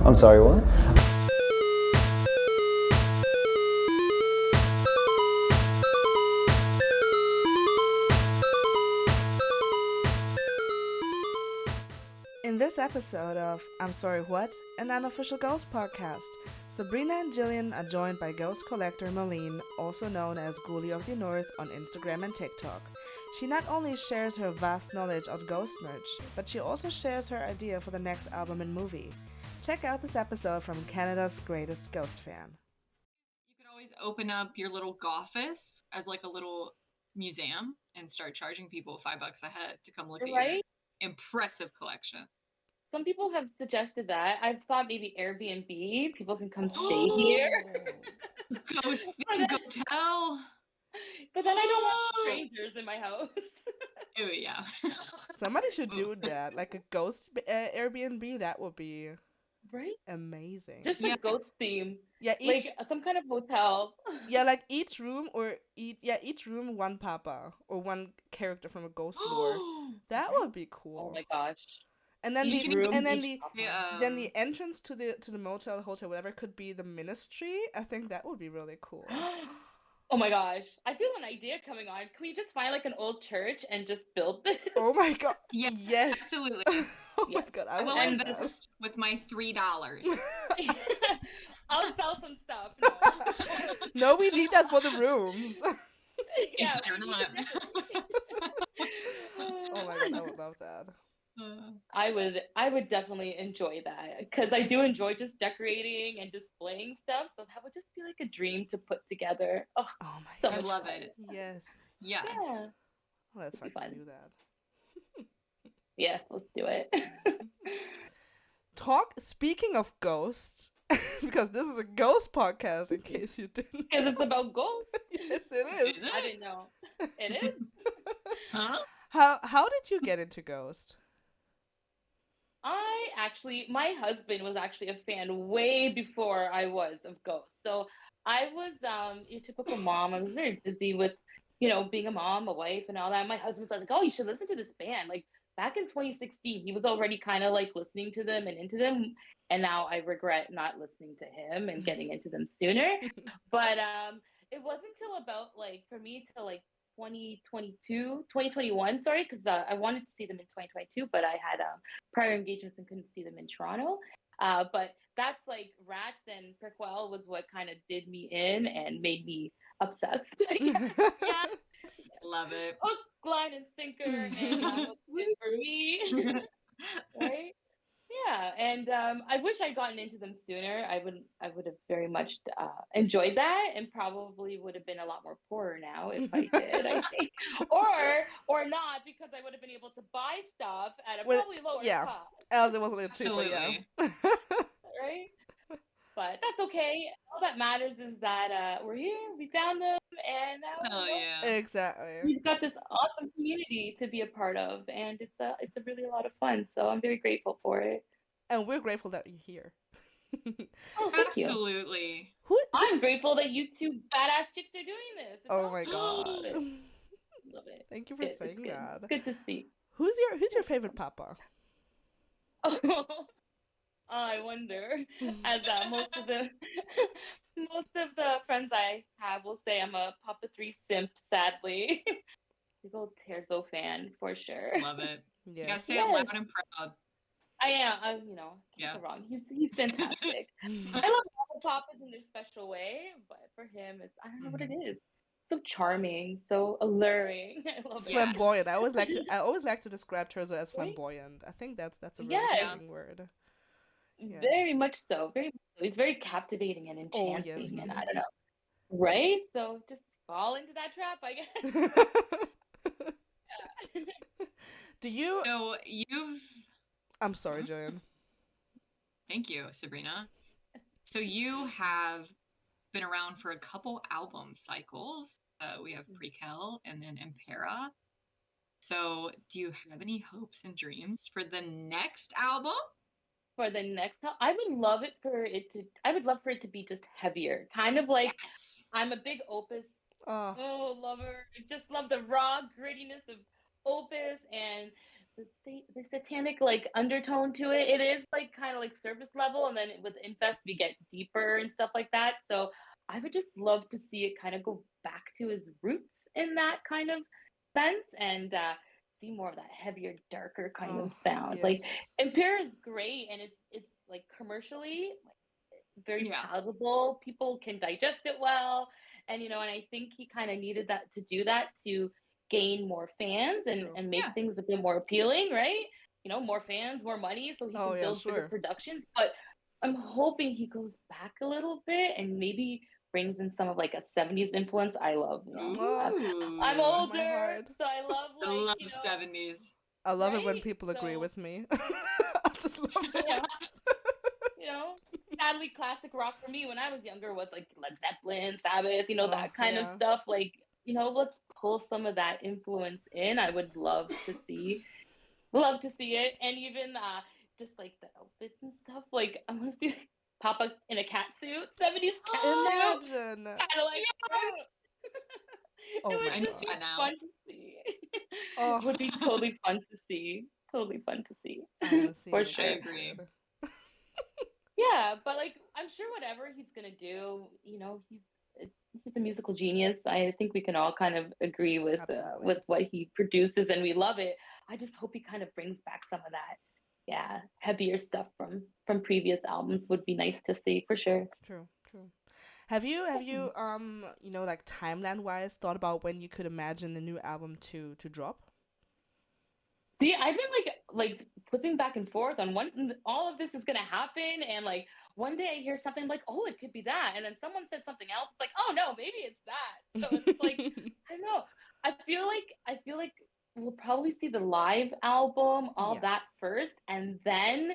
I'm sorry, what? In this episode of I'm Sorry What, an Unofficial Ghost Podcast, Sabrina and Jillian are joined by ghost collector MARLENE, also known as Ghoulie of the North on Instagram and TikTok. She not only shares her vast knowledge of ghost merch, but she also shares her idea for the next album and movie. Check out this episode from Canada's greatest ghost fan. You could always open up your little goffice as like a little museum and start charging people $5 a head to come look at your impressive collection. Some people have suggested that. I've thought maybe Airbnb. People can come stay here. Ghost themed hotel. But then I don't want strangers in my house. Oh yeah. Somebody should do that, like a ghost Airbnb. That would be amazing. Just a ghost theme. Yeah, like some kind of hotel. Yeah, like each room one papa or one character from a ghost lore. That would be cool. Oh my gosh. And then the entrance to the motel, hotel, whatever, could be the ministry. I think that would be really cool. Oh my gosh. I feel an idea coming on. Can we just find like an old church and just build this? Oh my god. Yes. Absolutely. Oh my god. I will invest with my $3. I'll sell some stuff. No, we need that for the rooms. Yeah. Oh my god, I would love that. I would definitely enjoy that because I do enjoy just decorating and displaying stuff. So that would just be like a dream to put together. Oh my god, I love it. Yes. Yes. Yeah. Well, let's fucking do that. Yeah, let's do it. Speaking of ghosts, because this is a ghost podcast, in case you didn't. Because it's about ghosts. Yes, it is. I didn't know. It is. Huh? How did you get into ghost? My husband was actually a fan way before I was of ghosts. So I was a typical mom. I was very busy with, being a mom, a wife, and all that. My husband was like, "Oh, you should listen to this band." Like back in 2016, he was already kind of like listening to them and into them. And now I regret not listening to him and getting into them sooner. But it wasn't till about for me till 2021, sorry, because I wanted to see them in 2022, but I had prior engagements and couldn't see them in Toronto. But that's Rats and Prequel was what kind of did me in and made me obsessed. Yes, love it. Hook, line, and sinker, and good for me, right? Yeah, and I wish I'd gotten into them sooner. I would have very much enjoyed that, and probably would have been a lot more poorer now if I did. I think, or not, because I would have been able to buy stuff at a probably lower cost. Else it was a little cheaper, yeah. Right? But that's okay. All that matters is that we're here, we found them, and exactly. We've got this awesome community to be a part of, and it's a really a lot of fun. So I'm very grateful for it. And we're grateful that you're here. Absolutely. I'm grateful that you two badass chicks are doing this. Oh my god. Love it. Thank you for saying that. It's good to see. Who's your favorite papa? I wonder, as most of the friends I have will say, I'm a Papa 3 simp. Sadly, big old Terzo fan for sure. Love it. Yeah, you gotta say it loud and proud. I am. Can't go wrong. He's fantastic. I love all the papas in their special way, but for him, I don't know what it is. So charming, so alluring. I love it. Flamboyant. I always like to describe Terzo as flamboyant. I think that's a really fitting word. Yes. Very much so. Very much so. He's very captivating and enchanting, and I don't know. Right? So just fall into that trap, I guess. Do you? So you've. I'm sorry, Jillian. Thank you, Sabrina. So you have been around for a couple album cycles. We have Prequel and then Impera. So do you have any hopes and dreams for the next album? For the next time, I would love for it to be just heavier, kind of like I'm a big Opus lover. I just love the raw grittiness of Opus and the satanic like undertone to it. It is like kind of like surface level, and then with Infest we get deeper and stuff like that. So I would just love to see it kind of go back to his roots in that kind of sense, and see more of that heavier, darker kind Oh, of sound. Like yes. Impera is great, and it's like commercially very Yeah. palatable. People can digest it well, and and I think he kind of needed that to do that to gain more fans and True. and make Yeah. things a bit more appealing, right? More fans, more money, so he Oh, can yeah, build bigger sure. productions. But I'm hoping he goes back a little bit and maybe brings in some of like a 70s influence. I love, I'm Ooh. My older, heart. so I love I like, love 70s. I love it when right? people agree So, with me. I just love yeah. it. you know, sadly, classic rock for me when I was younger was like Led Zeppelin, Sabbath, Oh, that kind of yeah. stuff. Like, let's pull some of that influence in. I would love to see it, and even just like the outfits and stuff. Like, I want to see Papa in a cat suit, 70s cat suit, Imagine. kind of like. Yes! Oh It my I would need just god. be that now. fun to see. Oh, Would be totally fun to see. Totally fun to see. I want to see For it I sure. again. agree. Yeah, but like I'm sure whatever he's gonna do, he's a musical genius. I think we can all kind of agree Absolutely. with what he produces, and we love it. I just hope he kind of brings back some of that, yeah, heavier stuff from previous albums. Would be nice to see for sure. True, true. Have you like timeline wise thought about when you could imagine the new album to drop? See, I've been like flipping back and forth on when all of this is gonna happen, and like one day I hear something like, oh, it could be that, and then someone says something else. It's like, oh no, maybe it's that. So it's like I don't know. I feel like we'll probably see the live album, all Yeah. that first, and then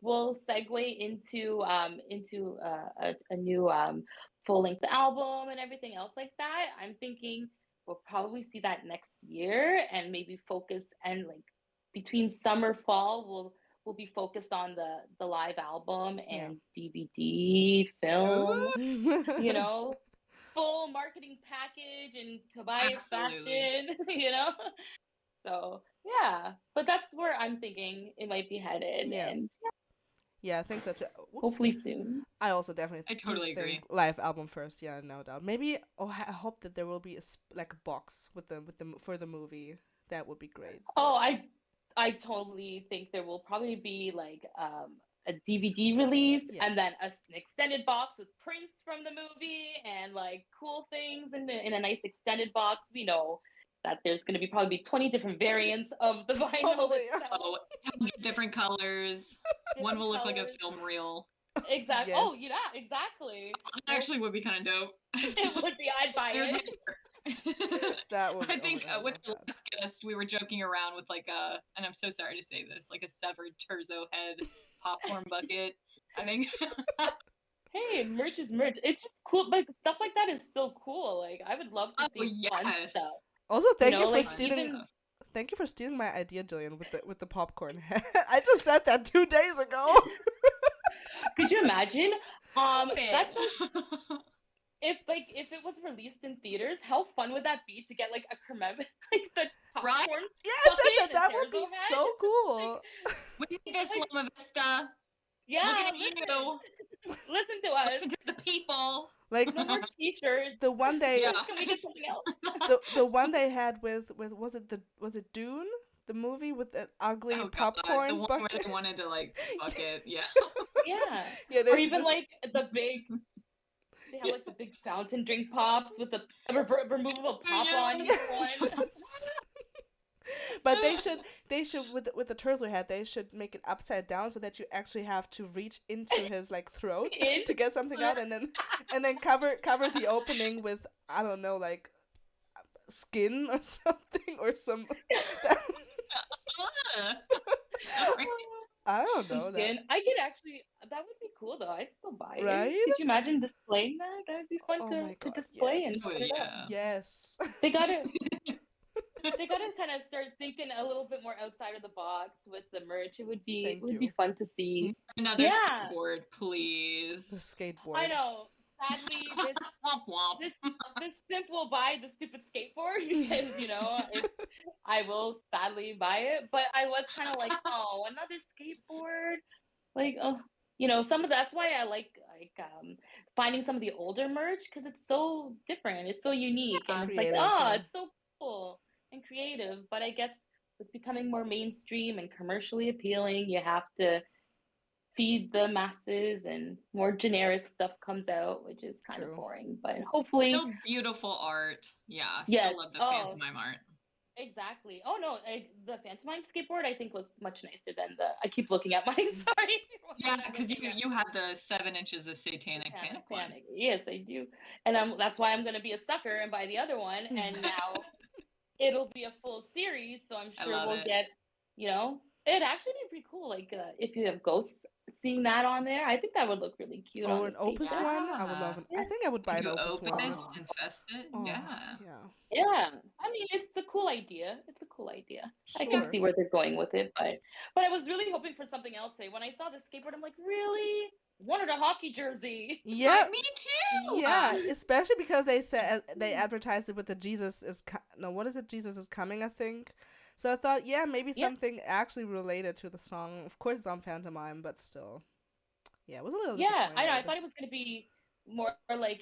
we'll segue into a new full length album and everything else like that. I'm thinking we'll probably see that next year, and maybe focus and like between summer fall we'll be focused on the live album Yeah. and DVD film, you Yeah. know, full marketing package in Tobias Absolutely. fashion, you know. So yeah, but that's where I'm thinking it might be headed, and Yeah, I think so too. Whoops. hopefully soon. I also definitely I do totally think agree. live album first. Yeah, no doubt. Maybe. Oh, I hope that there will be like a box with the for the movie. That would be great. Oh, I totally think there will probably be like a DVD release, Yeah. and then an extended box with prints from the movie and like cool things in a nice extended box. We know that there's going to be probably 20 different variants of the vinyl Probably. itself, Oh, 100 different colors. One different will look like a colors. film reel. Exactly. Yes. Oh, yeah, exactly. That actually would be kind of dope. It would be. I'd buy There's my it. That would be. I Oh my think god, I with love the that. last guest, we were joking around with like and I'm so sorry to say this, like a severed Terzo head popcorn bucket. I think. Hey, merch is merch. It's just cool. Like stuff like that is so cool. Like I would love to Oh see fun yes, stuff. Also, thank you for Like fun stealing. even stuff. Thank you for stealing my idea, Jillian, with the popcorn head. I just said that 2 days ago. could you imagine? Fit. That's like if it was released in theaters, how fun would that be to get like a commemorate like the Right? popcorn Yeah, I said bucket, that. the That would be Terzo head? so Like, cool. We need this, like Loma Vista. yeah, Looking at listen, you. listen to us. Listen to the people. Like No more T-shirts. the one Yeah. they Can we get something else? the one they had with was it Dune, the movie with that ugly Oh god, the popcorn one where bucket. they wanted to like fuck it. Yeah. Yeah, Yeah, or they should even just like the big. They have like the big fountain drink pops with the removable pop on each one. yes. But they should with the turtle head they should make it upside down so that you actually have to reach into his like throat In? to get something out and then cover the opening with I don't know like skin or something or some Sorry. I don't Some know that skin. I could actually. That would be cool though. I'd still buy it. right. Could you imagine displaying that? That would be fun Oh my to god, display and yes. Oh put it up. yeah. Yes. They gotta they gotta kind of start thinking a little bit more outside of the box with the merch. It Thank would you. be fun to see. Another Yeah, skateboard, The please. I skateboard. know. sadly, this Womp womp. this simp will buy the stupid skateboard because if I will sadly buy it. But I was kind of like, oh, another skateboard, like some of that's why I like finding some of the older merch because it's so different, it's so unique, and Yeah. it's like, Creative, yeah. it's so cool and creative. But I guess with becoming more mainstream and commercially appealing, you have to feed the masses and more generic stuff comes out, which is kind of True. boring. But hopefully, Still beautiful art. Yeah, yes. still love the Oh, Phantomime art. exactly. Oh no, the Phantomime skateboard I think looks much nicer than the. I keep looking at mine. Sorry. Yeah, because you had the 7 inches of Satanic Panic one. Yes, I do, and that's why I'm gonna be a sucker and buy the other one. And now it'll be a full series, so I'm sure we'll get. It'd actually be pretty cool. Like if you have ghosts, seeing that on there, I think that would look really cute. Or on an the opus skateboard. one. I would love it. I think I would buy an Do opus one. opus, infested. Oh, Yeah. Yeah. I mean, it's a cool idea. I Sure. can see where they're going with it, but I was really hoping for something else today. When I saw the skateboard, I'm like, really? Wanted a hockey jersey. Yeah. Me too. Yeah, especially because they said they advertised it with the Jesus is what is it? Jesus is coming, I think. So I thought, yeah, maybe something actually related to the song. Of course, it's on Pantomime, but still, yeah, it was a little. Yeah, I know. I thought it was gonna be more like,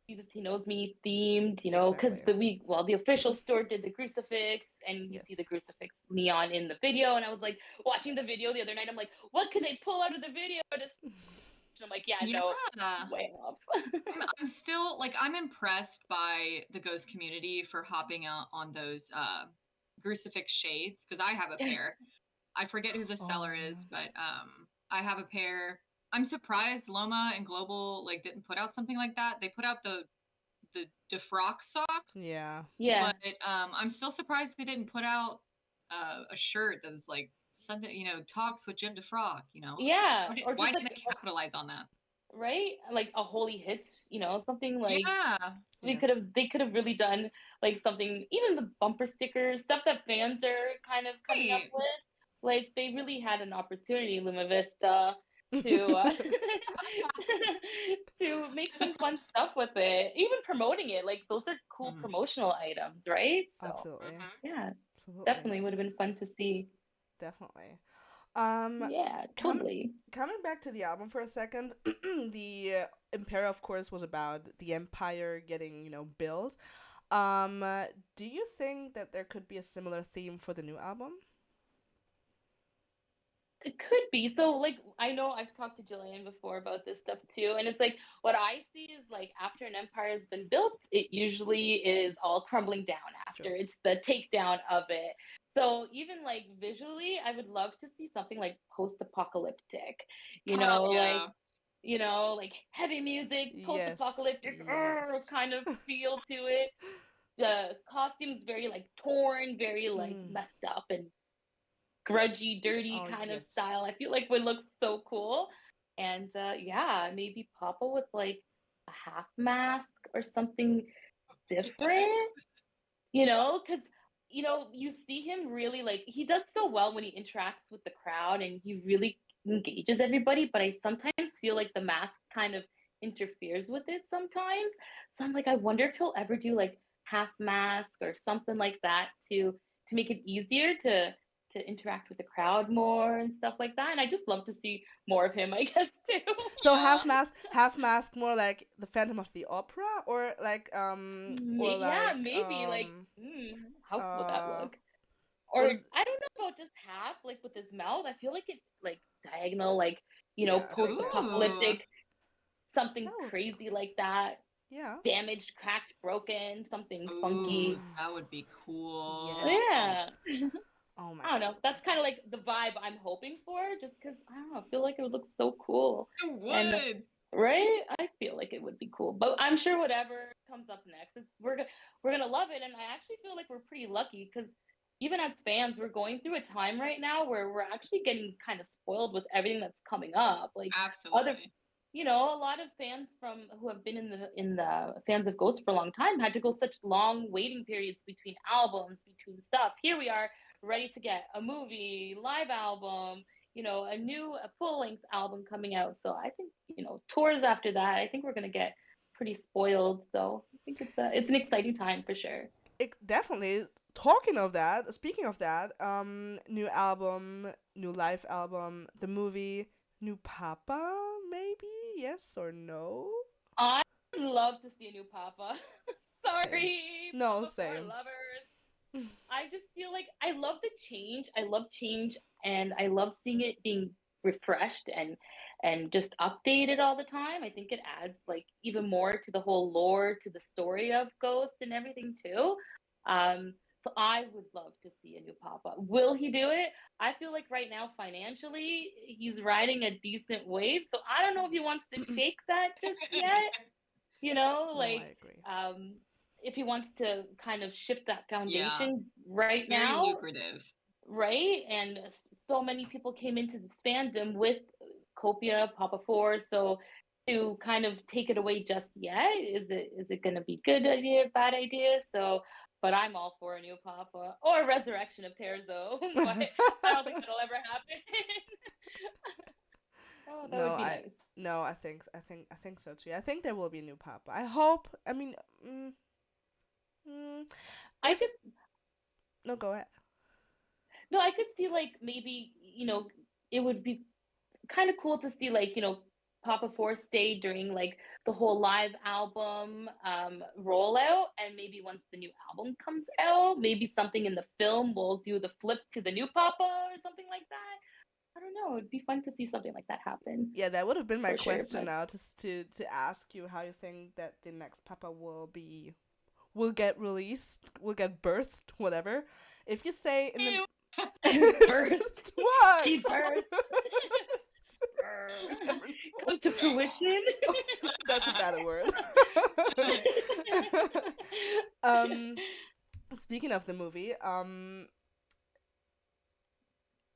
Jesus, He Knows Me themed, because Exactly. the official store did the crucifix, and you see the crucifix neon in the video, and I was like, watching the video the other night, I'm like, what could they pull out of the video? I'm like, no, way off. I'm still I'm impressed by the ghost community for hopping out on those crucifix shades, because I have a pair. I forget who the seller is, but I have a pair. I'm surprised Loma and Global didn't put out something like that. They put out the defrock sock. Yeah. But I'm still surprised they didn't put out a shirt that's like Sunday, talks with Jim DeFrock. Yeah. Why didn't they capitalize on that? Right? Like a holy hits, something like they Yes. could have really done like something, even the bumper stickers, stuff that fans are kind of coming up with. Like they really had an opportunity, Luma Vista, to to make some fun stuff with it, even promoting it. Like those are cool promotional items, right? So, Absolutely. Yeah, Absolutely. definitely would have been fun to see. Definitely. Yeah, totally. Coming back to the album for a second, the Impera, of course, was about the empire getting, built. Do you think that there could be a similar theme for the new album? It could be. So, like, I know I've talked to Jillian before about this stuff too, and it's like what I see is like after an empire has been built, it usually is all crumbling down after. Sure. It's the takedown of it. So even like visually, I would love to see something like post-apocalyptic, like heavy music, post-apocalyptic kind of feel to it. The costume's very like torn, very like messed up and grudgy, dirty kind of style. I feel like would look so cool. And maybe Papa with like a half mask or something different, because you see him really like he does so well when he interacts with the crowd and he really engages everybody, but I sometimes feel like the mask kind of interferes with it sometimes. So I'm like, I wonder if he'll ever do like half mask or something like that to make it easier to interact with the crowd more and stuff like that. And I just love to see more of him, I guess, too. So half mask, more like the Phantom of the Opera, or like maybe like how would that look? Or I don't know about just half, like with his mouth. I feel like it's like diagonal, like post-apocalyptic, something crazy like that. Yeah. Damaged, cracked, broken, something funky. That would be cool. Yeah. Oh my I don't know. That's kind of like the vibe I'm hoping for, just because I don't know. I feel like it would look so cool. It would. And, right? I feel like it would be cool, but I'm sure whatever comes up next, we're gonna love it. And I actually feel like we're pretty lucky because even as fans, we're going through a time right now where we're actually getting kind of spoiled with everything that's coming up. Like absolutely. A lot of fans who have been in the fans of Ghost for a long time had to go such long waiting periods between albums, between stuff. Here we are, ready to get a movie, live album, a full-length album coming out. So I think, tours after that, I think we're gonna get pretty spoiled. So I think it's an exciting time for sure. It definitely. Speaking of that, new album, new live album, the movie, new Papa, maybe? Yes or no? I would love to see a new Papa. Same. Sorry, No, Papa for same. lovers. I just feel like I love the change. I love change, and I love seeing it being refreshed and just updated all the time. I think it adds like even more to the whole lore, to the story of Ghost and everything too. So I would love to see a new Papa. Will he do it? I feel like right now financially he's riding a decent wave, so I don't know if he wants to shake that just yet. No, Like I agree. if he wants to kind of shift that Yeah, foundation right it's very now, lucrative. right? And so many people came into this fandom with Copia, Papa 4, so to kind of take it away just yet, is it going to be good idea, bad idea? So, but I'm all for a new Papa or a resurrection of Terzo, but I don't think that'll ever happen. Oh, that no, would be I nice. no, I think so too. I think there will be a new Papa. I hope. I mean, mm, I if could no, go ahead. no, I could see like maybe, it would be kind of cool to see like, Papa Four stay during like the whole live album rollout, and maybe once the new album comes out, maybe something in the film will do the flip to the new Papa or something like that. I don't know. It'd be fun to see something like that happen Yeah, that would have been my for sure. question But now, to ask you how you think that the next Papa will get released, will get birthed, whatever. If you say in the birth, what? she birth, come to fruition. That's a better word. um, speaking of the movie,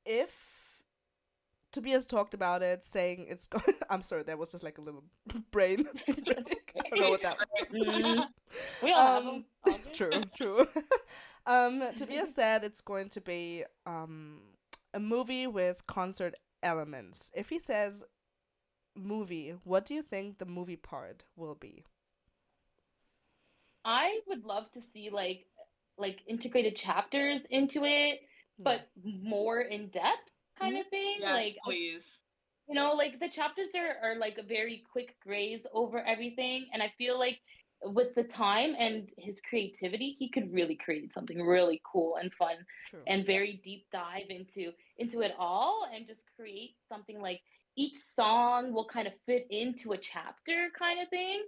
if Tobias talked about it, saying it's. I'm sorry, that was just like a little brain break. I don't know what that. We all have them. True. Tobias said it's going to be a movie with concert elements. If he says movie, what do you think the movie part will be? I would love to see like integrated chapters into it, Yeah. but more in depth kind Mhm. of thing. Yes, Like please. like the chapters are like a very quick graze over everything, and I feel like with the time and his creativity, he could really create something really cool and fun True. and very deep dive into it all, and just create something like each song will kind of fit into a chapter kind of thing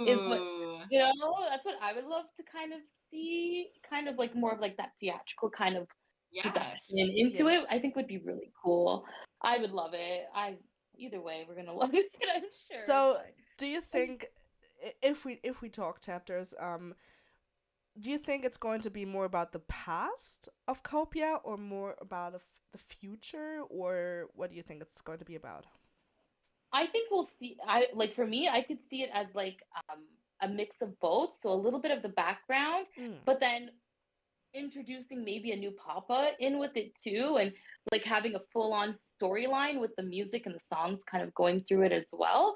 is what Ooh. that's what I would love to kind of see, kind of like more of like that theatrical kind of Yes. production into Yes. it. I think would be really cool. I would love it. Either way, we're gonna love it, I'm sure. So, But do you think if we talk chapters, do you think it's going to be more about the past of Copia or more about the future, or what do you think it's going to be about? I think we'll see. I like for me, I could see it as like a mix of both. So a little bit of the background, Mm, but then introducing maybe a new papa in with it too, and like having a full-on storyline with the music and the songs kind of going through it as well,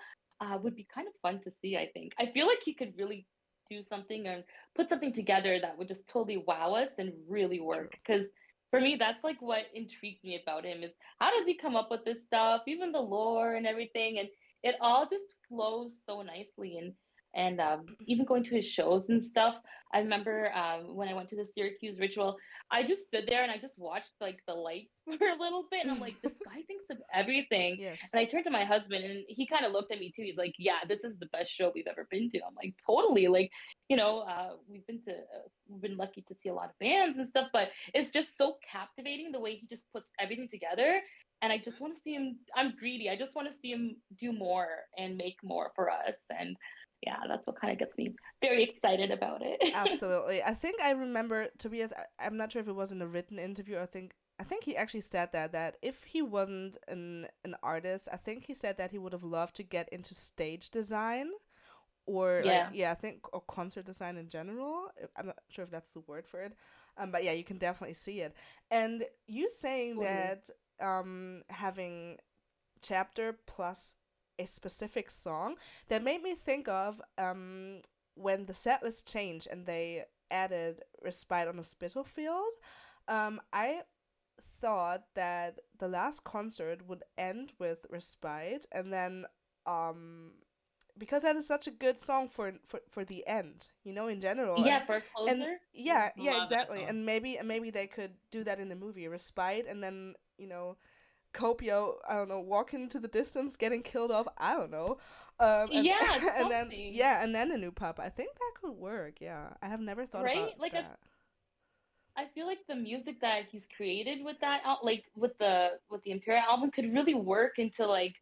would be kind of fun to see. I think I feel like he could really do something and put something together that would just totally wow us and really true. work, because for me that's like what intrigues me about him is how does he come up with this stuff, even the lore and everything, and it all just flows so nicely. And even going to his shows and stuff, I remember when I went to the Syracuse ritual, I just stood there and I just watched like the lights for a little bit, and I'm like, this guy thinks of everything. Yes. And I turned to my husband, and he kind of looked at me too. He's like, yeah, this is the best show we've ever been to. I'm like, totally. Like, we've been lucky to see a lot of bands and stuff, but it's just so captivating the way he just puts everything together. And I just want to see him. I'm greedy. I just want to see him do more and make more for us. And yeah, that's what kind of gets me very excited about it. Absolutely. I think I remember Tobias. I'm not sure if it was in a written interview. I think he actually said that if he wasn't an artist, I think he said that he would have loved to get into stage design, or like, Yeah, yeah, I think, or concert design in general. I'm not sure if that's the word for it. But yeah, you can definitely see it. And you saying totally. that having chapter plus a specific song that made me think of when the setlist changed and they added Respite on a Spitalfield. I thought that the last concert would end with Respite, and then because that is such a good song for the end, in general. Yeah, for a And closer. yeah, Love that exactly. song. And maybe they could do that in the movie, Respite, and then Copio, I don't know, walking into the distance, getting killed off. I don't know. And Yeah, and then something. and then a new pup. I think that could work. Yeah, I have never thought Right? about Like that. I feel like the music that he's created with that like with the Imperial album could really work into like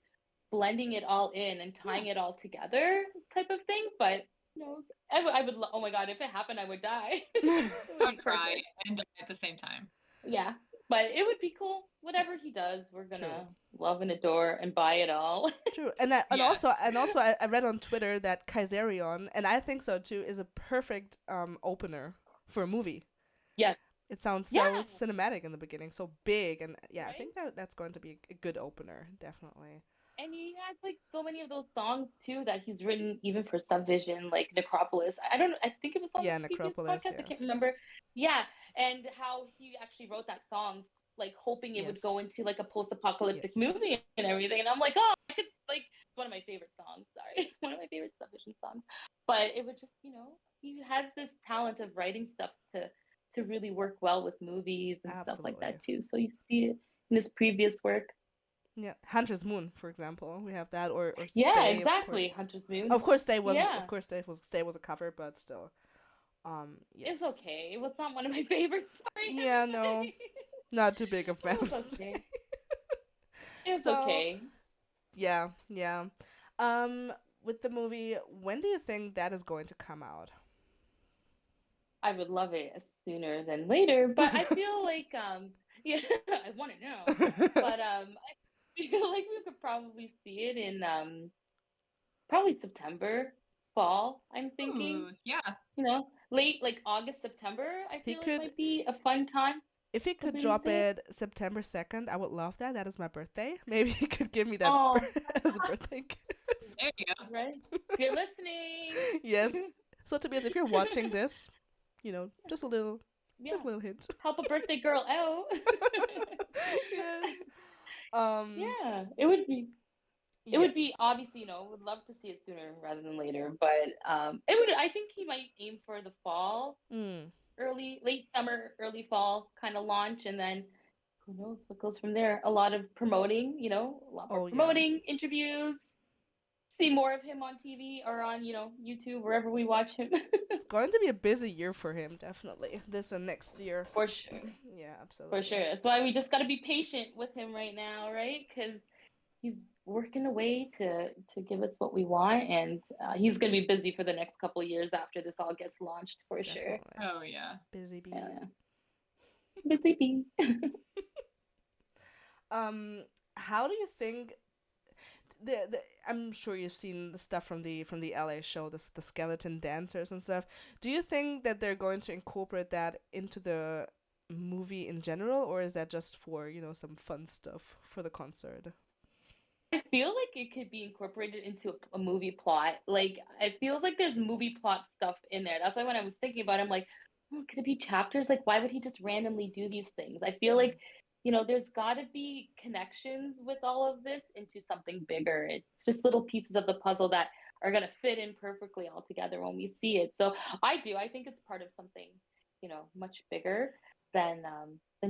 blending it all in and tying it all together type of thing. But who knows? I would. Oh my god, if it happened, I would die. It I would would be cry perfect. and die at the same time. Yeah, but it would be cool. Whatever he does, we're True. gonna love and adore and buy it all. True, and Yes. also I read on Twitter that Kaiserion, and I think so too, is a perfect opener for a movie. Yes. It sounds so Yeah. cinematic in the beginning, so big, and yeah, I Right? think that's going to be a good opener, definitely. And he has like so many of those songs too that he's written even for Subvision, like Necropolis. I don't know. I think it was on Yeah, the previous Necropolis. podcast. I Yeah. can't remember. Yeah, and how he actually wrote that song, like hoping it would Yes. go into like a post-apocalyptic Yes. movie and everything. And I'm like, oh, it's like it's one of my favorite songs. Sorry, one of my favorite Subvision songs. But it would just, he has this talent of writing stuff to really work well with movies and stuff like that Absolutely. too. So you see it in his previous work. Yeah, Hunter's Moon, for example, we have that, or Yeah, Stay, exactly. of course. Hunter's Moon. Of course, Yeah. Stay was a cover, but still, yes. It's okay. It was not one of my favorites. Sorry, Yeah, no, everybody. not too big a fan It of was Stay. okay. It's So, okay. yeah. With the movie, when do you think that is going to come out? I would love it sooner than later, but I feel like yeah, I want to know. But I feel like we could probably see it in probably September, fall, I'm thinking. Ooh, yeah. Late like August, September, I He feel like could, might be a fun time if he to could release drop it. it September 2nd, I would love that. That is my birthday. Maybe he could give me that Oh, as a birthday gift. There you go. right. If you're listening. Yes. So Tobias, if you're watching this, just a little Yeah. hint. Help a birthday girl out. Yes. Yeah, it would be. It would be Yes. obviously, would love to see it sooner rather than later, but it would. I think he might aim for the fall, Mm. late summer, early fall kind of launch, and then who knows what goes from there. A lot of promoting, a lot more Oh, yeah. promoting, interviews, see more of him on TV or on, YouTube, wherever we watch him. It's going to be a busy year for him, definitely. This and next year. For sure. Yeah, absolutely. For sure. That's why we just got to be patient with him right now, right? Because he's working away to give us what we want, and he's going to be busy for the next couple of years after this all gets launched, for sure. Definitely. Oh yeah. Busy bee. Yeah. Busy bee. How do you think I'm sure you've seen the stuff from the LA show, the skeleton dancers and stuff. Do you think that they're going to incorporate that into the movie in general, or is that just for, some fun stuff for the concert? I feel like it could be incorporated into a movie plot. Like, it feels like there's movie plot stuff in there. That's why when I was thinking about it, I'm like, oh, could it be chapters? Like, why would he just randomly do these things? I feel like, there's got to be connections with all of this into something bigger. It's just little pieces of the puzzle that are going to fit in perfectly all together when we see it. So I think it's part of something, much bigger than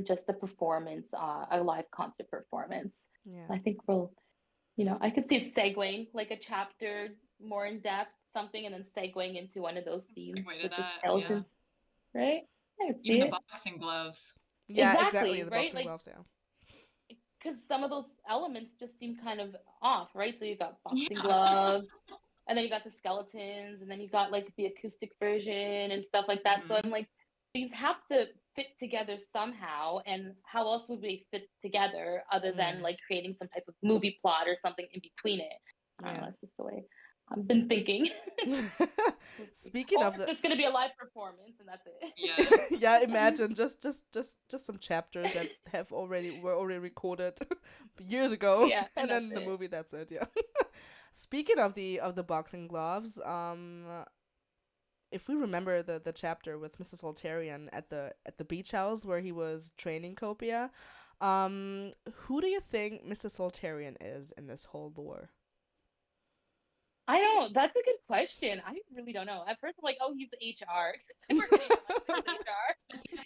just a performance, a live concert performance. Yeah. I think I could see it segueing like a chapter more in depth, something, and then segueing into one of those scenes Segue to with the that, skeletons, right? I could see Even the it. boxing gloves. Yeah, Exactly, the right? boxing Like, gloves, yeah. because some of those elements just seem kind of off, right? So you got boxing Yeah. gloves, and then you got the skeletons, and then you got like the acoustic version and stuff like that. So Mhm. I'm like, these have to fit together somehow, and how else would they fit together other than like creating some type of movie plot or something in between it? I don't know, Yeah. that's just the way I've been thinking. Speaking Or of if the it's gonna be a live performance, and that's it. Yeah. yeah, imagine just some chapters that were already recorded years ago, Yeah, and and that's then the it. movie. That's it. Yeah. Speaking of the boxing gloves, if we remember the chapter with Mr. Soltarian at the beach house where he was training Copia, who do you think Mr. Soltarian is in this whole lore? I don't. That's a good question. I really don't know. At first, I'm like, oh, he's HR. Because we're getting like this HR.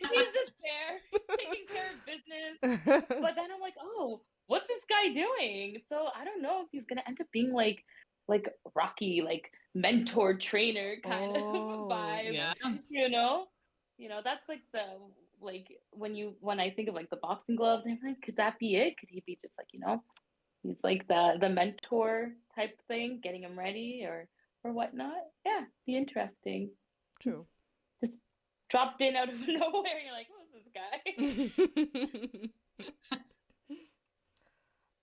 He's just there taking care of business. But then I'm like, oh, what's this guy doing? So I don't know if he's gonna end up being like Rocky, like mentor trainer kind of Oh, vibe. Yeah. yes. That's like the like when I think of like the boxing gloves, I'm like, could that be it? Could he be just like he's like the mentor type thing, getting him ready or whatnot? Yeah, be interesting. True. Just dropped in out of nowhere. You're like, who's this guy?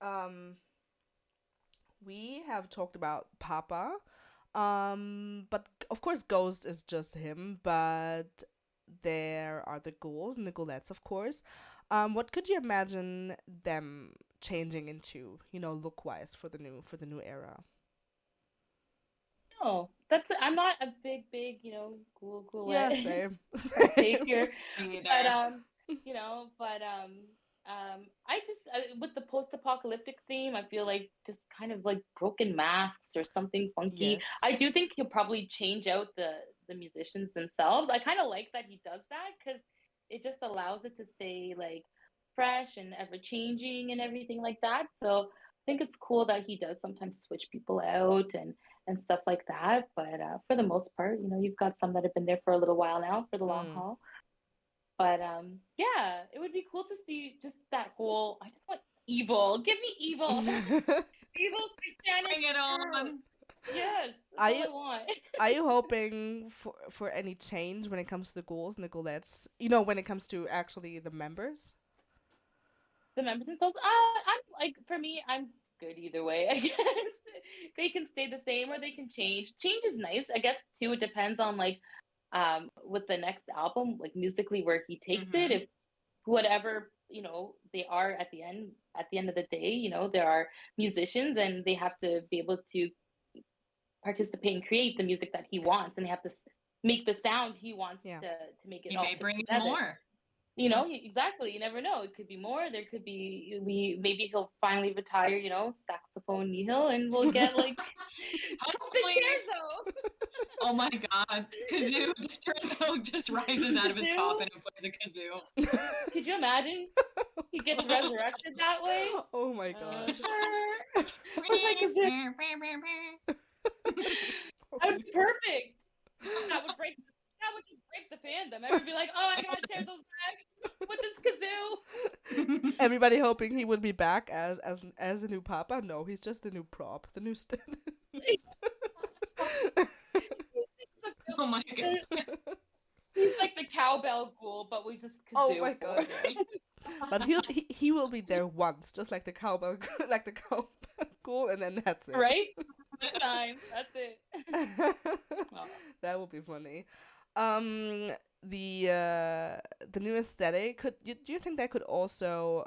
um, we have talked about Papa, but of course Ghost is just him. But there are the ghouls and the ghoulettes, of course. What could you imagine them changing into, look wise for the new era? No, I'm not a big, Yeah, ghoulette same. take here, Me but neither. I just with the post-apocalyptic theme, I feel like just kind of like broken masks or something funky. Yes. I do think he'll probably change out the musicians themselves. I kind of like that he does that because it just allows it to stay like fresh and ever changing and everything like that. So I think it's cool that he does sometimes switch people out and stuff like that. But for the most part, you've got some that have been there for a little while now for the long Mm. haul. But yeah, it would be cool to see just that whole. I just want evil. Give me evil. Evil satanic. Bring it on. Yes, Are that's all you I want. are you hoping for any change when it comes to the ghouls and the ghoulettes? When it comes to actually the members? The members themselves. I'm like for me, I'm good either way. I guess they can stay the same or they can change. Change is nice, I guess. Too. It depends on like with the next album, like musically where he takes it. If whatever they are at the end of the day, there are musicians and they have to be able to participate and create the music that he wants, and they have to make the sound he wants Yeah. to make it He all may fit bring in together. more. Exactly. You never know. It could be more. There could be maybe he'll finally retire. Saxophone nihil, and we'll get like Hopefully. Scherzo. Oh my God. Kazoo. Turzo just rises out of his Kazoo? coffin and plays a kazoo. Could you imagine? He gets resurrected that way. Oh my god. With my kazoo. That would be perfect. That would just break the fandom. Everyone would be like, oh, I gotta tear those back with this kazoo. Everybody hoping he would be back as a new Papa. No, he's just the new prop. The new Oh my God. He's like the cowbell ghoul, but we just kazoo. Oh my god. Yeah. But he will be there once, just like the cowbell ghoul, and then that's it. Right? One time. That's it. Oh. That would be funny. The new aesthetic do you think that could also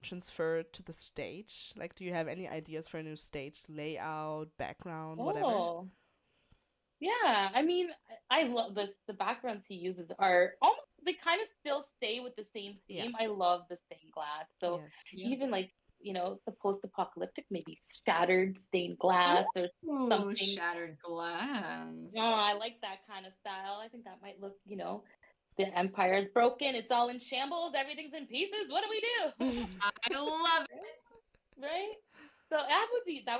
transfer to the stage? Like, do you have any ideas for a new stage layout, background, whatever? Oh. Yeah, I mean, I love this. The backgrounds he uses are almost, they kind of still stay with the same theme. Yeah. I love the stained glass. So Yes. Yeah. even like, the post-apocalyptic, maybe shattered stained glass or Ooh, something. shattered glass. Oh, I like that kind of style. I think that might look, the empire is broken. It's all in shambles. Everything's in pieces. What do we do? I love it. Right? So that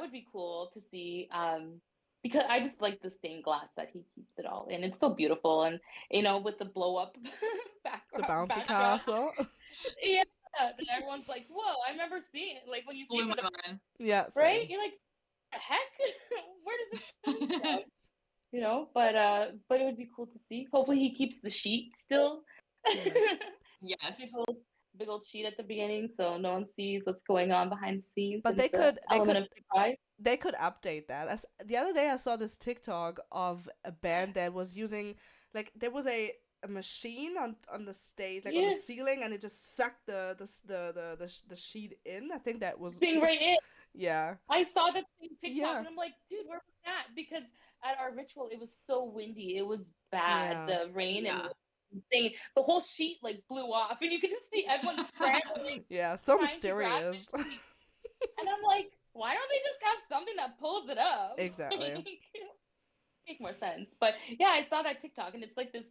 would be cool to see. Because I just like the stained glass that he keeps it all in. It's so beautiful, and with the blow up The background. bouncy castle. Yeah, and everyone's like, "Whoa!" I remember seeing it. Like when you see Blew it, my mind. Yeah. right? Same. You're like, "The heck? Where does it come from?" But it would be cool to see. Hopefully, he keeps the sheet still. Yes. Yes. Big old sheet at the beginning, so no one sees what's going on behind the scenes. But and they it's a could element of surprise. they could update that. As the other day, I saw this TikTok of a band that was using, like, there was a machine on the stage, like on the Yeah, ceiling, and it just sucked the sheet in. I think that was, being right in. yeah, I saw that same TikTok yeah, and I'm like, dude, where was that? Because at our ritual, it was so windy. It was bad. yeah, The rain and Yeah. it was insane. The whole sheet like blew off, and you could just see everyone scrambling, yeah. So trying to grab the mysterious. sheet. And I'm like, why don't they just have something that pulls it up? Exactly. Make more sense. But yeah, I saw that TikTok, and it's like this.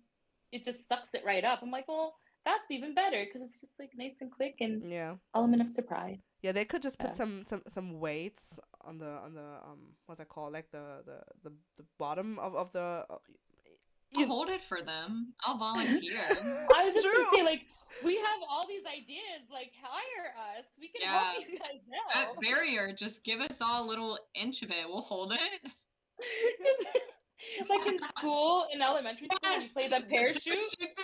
It just sucks it right up. I'm like, well, that's even better because it's just like nice and quick and Yeah. element of surprise. Yeah, they could just put Yeah. some weights on the what's that called, like the bottom of the I'll you hold it for them. I'll volunteer. I was just gonna True. say, like, we have all these ideas. Like, hire us. We can help Yeah. you guys That out. barrier, just give us all a little inch of it. We'll hold it. Just, like in school, in elementary school, when you Yes. play the parachute,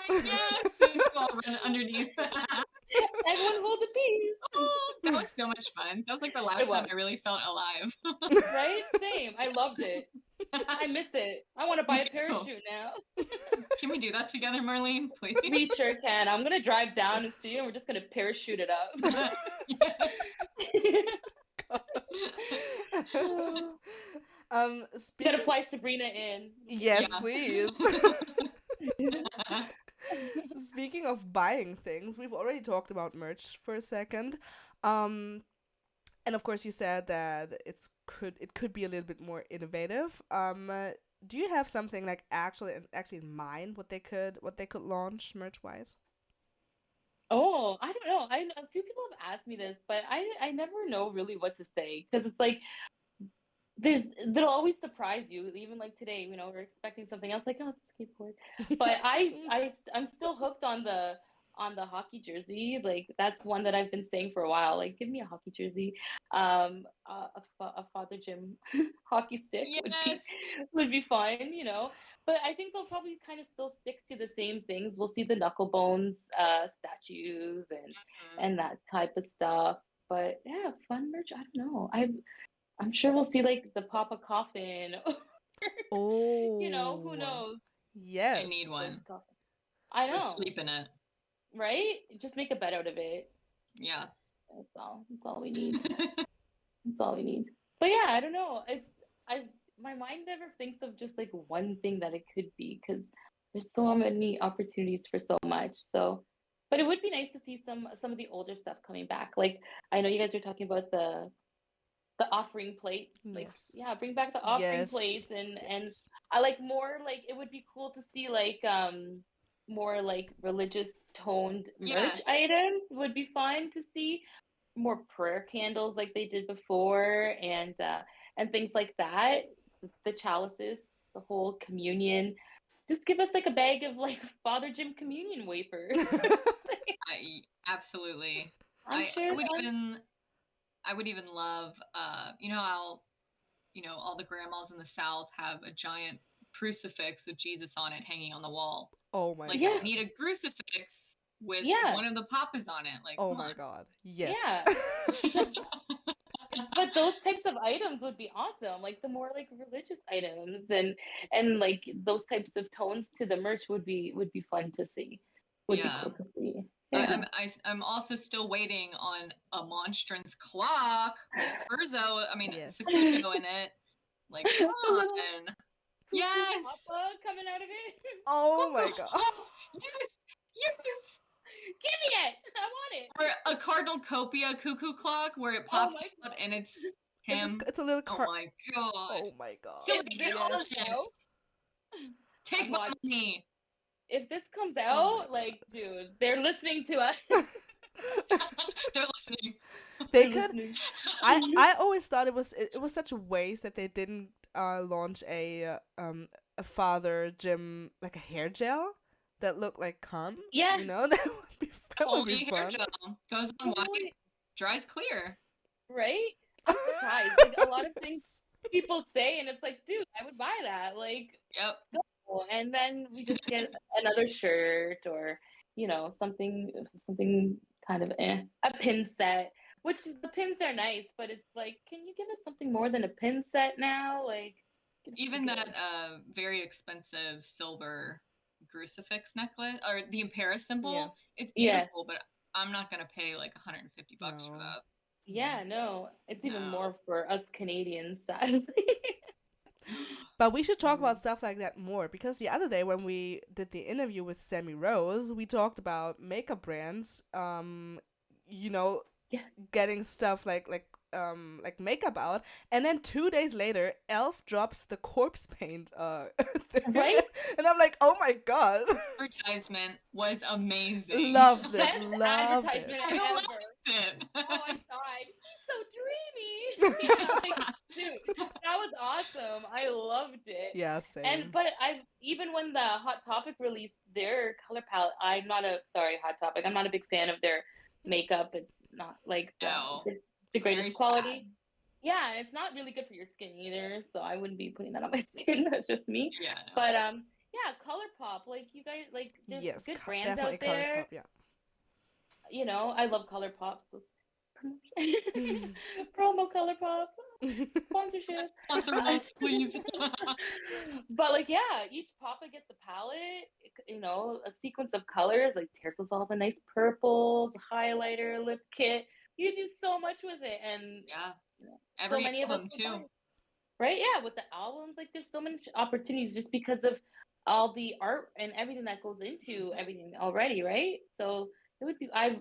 Yes. And we'll run underneath. everyone hold a piece. Oh, that was so much fun. That was like the It last time was, I really felt alive. right? Same. I loved it. I miss it. I want to buy Me a too. parachute now. Can we do that together, Marlene? We Please. sure can. I'm gonna drive down and see you, and we're just gonna parachute it up. um Gotta speaking fly Sabrina in. Yes, Yeah. please. Speaking of buying things, we've already talked about merch for a second. Um and of course you said that it could be a little bit more innovative. Do you have something like actually in mind what they could launch merch wise? Oh, I don't know. A few people have asked me this, but I never know really what to say because it's like they'll always surprise you. Even like today, we're expecting something else, like, oh, it's a skateboard. But I'm still hooked on the hockey jersey. Like that's one that I've been saying for a while. Like, give me a hockey jersey. A Father Jim hockey stick Yes. would be fun. But I think they'll probably kind of still stick to the same things. We'll see the knuckle bones statues and that type of stuff. But yeah, fun merch. I don't know. I'm sure we'll see like the Papa Coffin. Who Oh, knows? I need yes. Those one. coffins. I Would know, sleep in it. right? Just make a bed out of it. Yeah. That's all. That's all we need. That's all we need. But yeah, I don't know. I my mind never thinks of just like one thing that it could be because there's so many opportunities for so much. So, but it would be nice to see some of the older stuff coming back. Like I know you guys are talking about the offering plate. Like, Yes. yeah, bring back the offering Yes. plates and Yes. I like more like it would be cool to see like more like religious toned merch Yes. items would be fun to see. More prayer candles like they did before and things like that. The chalices, the whole communion. Just give us like a bag of like Father Jim communion wafers. Absolutely. I'm I sure would even love how all the grandmas in the South have a giant crucifix with Jesus on it hanging on the wall. Oh my Like yeah, god. I need a crucifix with yeah, one of the papas on it. Like, Oh come my on. god. Yes. yeah. But those types of items would be awesome. Like the more like religious items and like those types of tones to the merch would be fun to see. Would be Yeah. cool to see. I- Yeah. I'm I'm also still waiting on a monstrance clock with Yes. Secundo in it. Like, come A little on. cuckoo Yes. papa coming out of it. Oh my god. Oh, yes. Yes. Give me it. I want it. Or a Cardinal Copia cuckoo clock where it Oh pops my out and it's It's a him. it's a little Oh car. my god. Oh my god. So If they this get all comes this. out, Take my watch. money. If this comes Oh my out, god. like, dude, they're listening to us. They're listening. They They're could. listening. I always thought it was such a waste that they didn't launch a Father Jim, like a hair gel that looked like cum. Yeah. That would be Holy hair fun. gel goes on white, Totally. dries clear. Right? I'm surprised. Like a lot of things people say, and it's like, dude, I would buy that. Like, Yep. cool. And then we just get another shirt or something kind of a pin set. which the pins are nice, but it's like, can you give us something more than a pin set now? Like, give us Even something that good. very expensive silver crucifix necklace or the Impera symbol, Yeah. it's Yeah, beautiful, but I'm not gonna pay like $150 for No. that. yeah, no, it's even No. more for us Canadians, sadly. But we should talk Mm. about stuff like that more because the other day when we did the interview with Sammy Rose, we talked about makeup brands, you know, Yes. getting stuff like makeup out, and then 2 days later, Elf drops the corpse paint thing. Right? And I'm like, oh my god, Advertisement was amazing. loved it, Best loved it. advertisement I ever. loved it. Oh, I died. He's so dreamy. Yeah, like, dude, that was awesome. I loved it. Yeah, And same. but I've even when the Hot Topic released their color palette, I'm not a sorry, Hot Topic. I'm not a big fan of their makeup. It's not like No, the it's very greatest sad. quality. Yeah, it's not really good for your skin either. So I wouldn't be putting that on my skin. That's just me. Yeah, no. But yeah, ColourPop. Like you guys, like there's Yes, good brands definitely out there. ColourPop. Yeah. You know, I love ColourPop. So promo ColourPop sponsorship. Sponsor us, please. But like, yeah, each Papa gets a palette. You know, a sequence of colors. Like Terkel's all the nice purples, highlighter, lip kit. You do so much with it, and Yeah, you know, so every many of us album will buy too. it. Right? Yeah, with the albums, like there's so many opportunities just because of all the art and everything that goes into everything already, right? So it would be I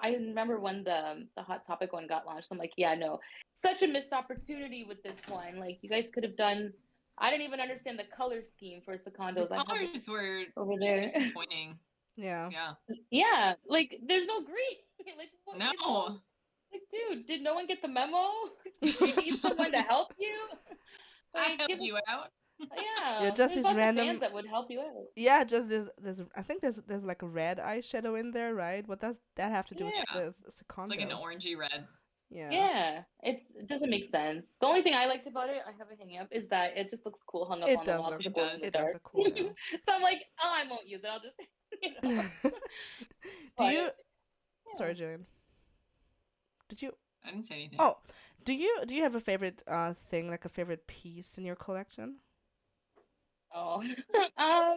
remember when the Hot Topic one got launched. I'm like, yeah, no, such a missed opportunity with this one. Like you guys could have done. I didn't even understand the color scheme for The Secondos. I have it colors were over just there. disappointing. Yeah. Yeah. Yeah, like there's no green. Like what? It's all No, like, dude, did no one get the memo? Did you need someone to help you? I Like, help give us you out. Yeah, yeah, just there's these lots of fans random. that would help you out. Yeah, just there's I think there's like a red eyeshadow in there, right? What does that have to do Yeah, Yeah, with it's like an Secondo? orangey red. Yeah. yeah, it doesn't make sense. The only thing I liked about it, I have it hanging up, is that it just looks cool hung up It on the does wall look because It it glows in does. the it does dark. look cool, yeah. So I'm like, oh, I won't use it. I'll just, you know. Do But you yeah. sorry, Jillian. Did you I didn't say anything. Oh, do you have a favorite thing, like a favorite piece in your collection? Oh, I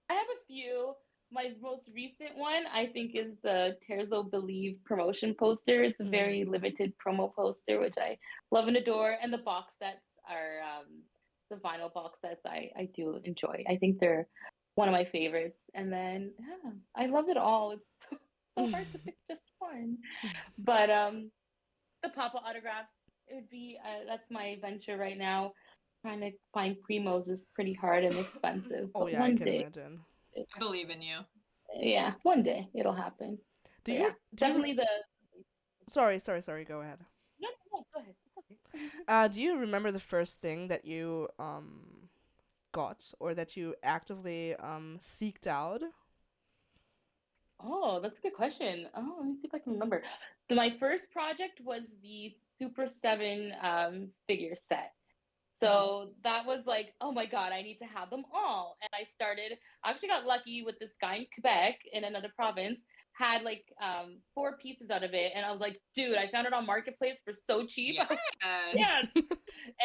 have a few. My most recent one, I think, is the Terzo Believe promotion poster. It's a very Mm. limited promo poster, which I love and adore. And the box sets are the vinyl box sets. I do enjoy. I think they're one of my favorites. And then yeah, I love it all. It's so hard to pick just one. But the Papa autographs, it would be that's my venture right now. Trying to find primos is pretty hard and expensive, Oh but yeah, I one can day, imagine. I believe in you. yeah, one day it'll happen. Do But you yeah, do you definitely the. sorry, go ahead. No, no, no, go ahead. It's okay. Do you remember the first thing that you got or that you actively seeked out? Oh, that's a good question. Oh, let me see if I can remember. My first project was the Super 7 figure set. So that was like, oh my God, I need to have them all. And I actually got lucky with this guy in Quebec in another province, had like 4 pieces out of it. And I was like, dude, I found it on Marketplace for so cheap. I was like, Yes. yes.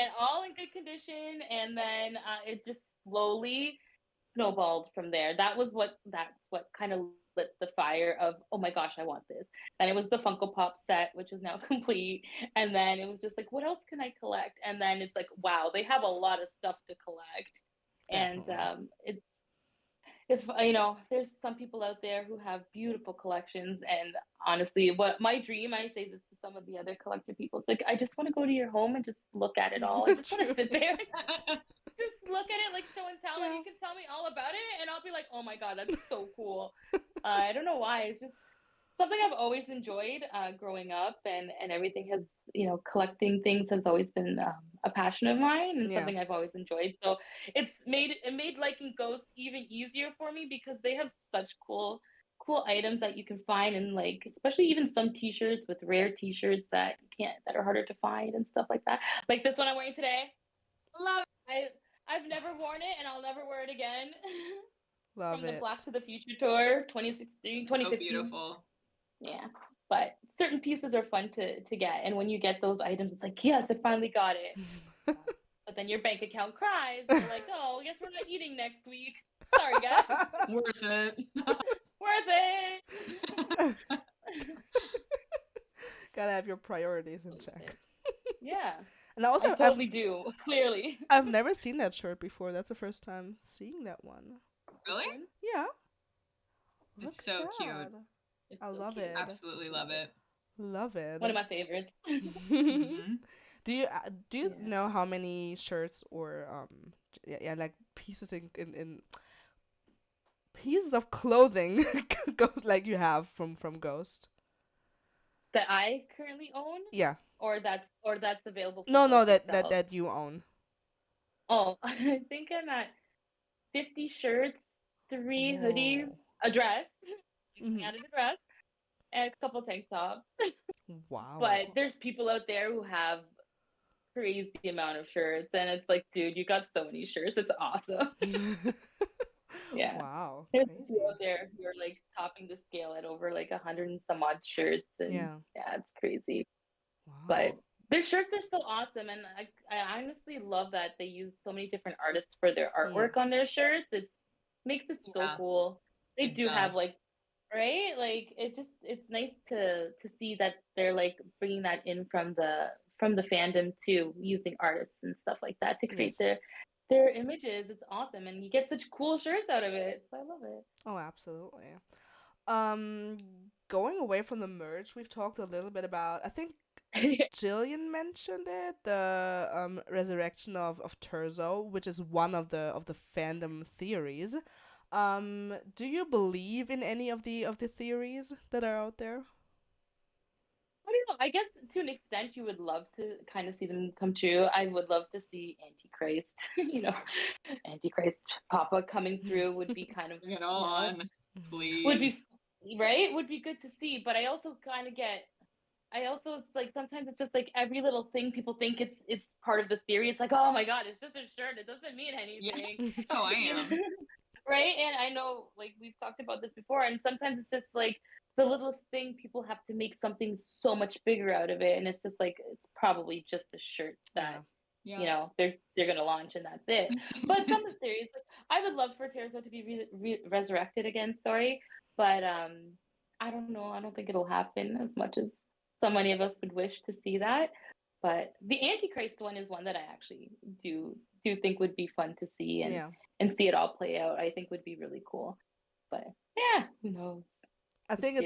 And all in good condition. And then it just slowly snowballed from there. That's what kind of lit the fire of, oh my gosh, I want this. And it was the Funko Pop set, which is now complete. And then it was just like, what else can I collect? And then it's like, wow, they have a lot of stuff to collect. And Definitely. it's if you know, there's some people out there who have beautiful collections, and honestly, what my dream, I say this to some of the other collector people, it's like I just want to go to your home and just look at it all. I just want to True. sit there, just look at it like show and tell, and Yeah. you can tell me all about it, and I'll be like, oh my god, that's so cool. I don't know why. It's just something I've always enjoyed growing up, and everything has, you know, collecting things has always been a passion of mine and Yeah. something I've always enjoyed. So it made liking ghosts even easier for me because they have such cool items that you can find, and like especially even some t-shirts with rare t-shirts that you can't that are harder to find and stuff like that. Like this one I'm wearing today. Love I've never worn it and I'll never wear it again. Love From the it. Black to the Future tour 2016, it. So 2015. beautiful. Yeah. But certain pieces are fun to get, and when you get those items, it's like, yes, I finally got it. But then your bank account cries. You're like, oh, I guess we're not eating next week. Sorry, guys. Worth it. Worth it. Gotta have your priorities in check. Yeah. And also, I totally do. Clearly. I've never seen that shirt before. That's the first time seeing that one. Really? Yeah. It's so cute. It's I so love cute. it. Absolutely love it. Love it. One of my favorites. Mm-hmm. Do you know how many shirts or like pieces in pieces of clothing like you have from Ghost? That I currently own? Yeah. Or that's available for No, Ghost that themselves? that you own. Oh, I think I'm at 50 shirts, 3 hoodies, Oh. a dress. Mhm. Added a dress, and a couple tank tops. Wow. But there's people out there who have crazy amount of shirts, and it's like, dude, you got so many shirts. It's awesome. Yeah. Wow. There's Crazy. people out there who are like topping the scale at over like 100 and some odd shirts, and Yeah. it's crazy. Wow. But their shirts are so awesome, and I honestly love that they use so many different artists for their artwork on their shirts. Makes it so cool. They do have like, right? Like it's nice to see that they're like bringing that in from the fandom too, using artists and stuff like that to create their images. It's awesome, and you get such cool shirts out of it. So I love it. Oh, absolutely. Going away from the merch, we've talked a little bit about, I think Jillian mentioned it, the resurrection of Terzo, which is one of the fandom theories. Do you believe in any of the theories that are out there? I don't know. I guess to an extent you would love to kind of see them come true. I would love to see Antichrist, Antichrist Papa coming through would be kind of, Get on, please. would be, right? Would be good to see. But I also kind of it's like sometimes it's just like every little thing people think it's part of the theory. It's like, oh my God, it's just a shirt. It doesn't mean anything. Yeah. Oh, I am. Right? And I know, like, we've talked about this before, and sometimes it's just like the littlest thing, people have to make something so much bigger out of it, and it's just like it's probably just a shirt that they're gonna launch, and that's it. But some of the theories, like, I would love for Terzo to be resurrected again. Sorry, but I don't know. I don't think it'll happen as much as so many of us would wish to see that. But the Antichrist one is one that I actually do think would be fun to see and see it all play out. I think would be really cool. But yeah, who knows? I think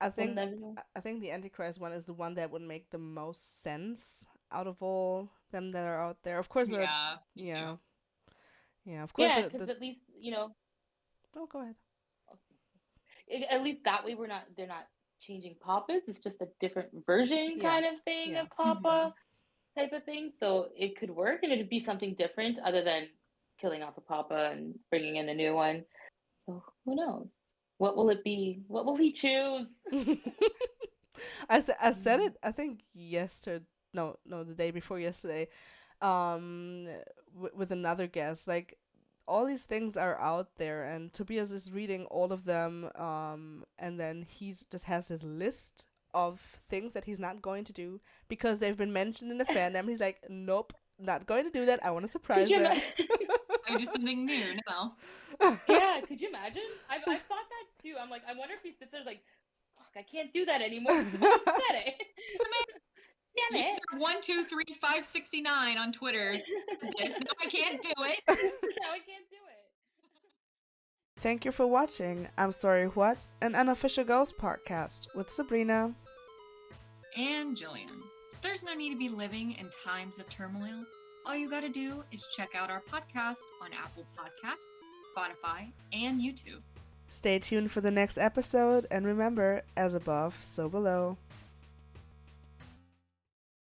I think we'll the Antichrist one is the one that would make the most sense out of all them that are out there. Of course, of course. Yeah, because at least Oh, go ahead. At least that way they're not changing Papas. It's just a different version kind of thing of Papa type of thing. So it could work, and it'd be something different other than killing off a Papa and bringing in a new one. So who knows? What will it be? What will he choose? I said it, I think yesterday. No, the day before yesterday. With another guest, like, all these things are out there, and Tobias is reading all of them, and then he's just has his list of things that he's not going to do because they've been mentioned in the fandom. He's like, nope, not going to do that. I want to surprise them. I do something new now. Yeah, could you imagine? I've thought that too. I'm like, I wonder if he sits there like, fuck, I can't do that anymore. I said it. Damn it. 123 569 on Twitter. Yes, no, I can't do it. No, I can't do it. Thank you for watching I'm Sorry What? An Unofficial Ghost Podcast with Sabrina and Jillian. There's no need to be living in times of turmoil. All you gotta do is check out our podcast on Apple Podcasts, Spotify, and YouTube. Stay tuned for the next episode, and remember, as above, so below.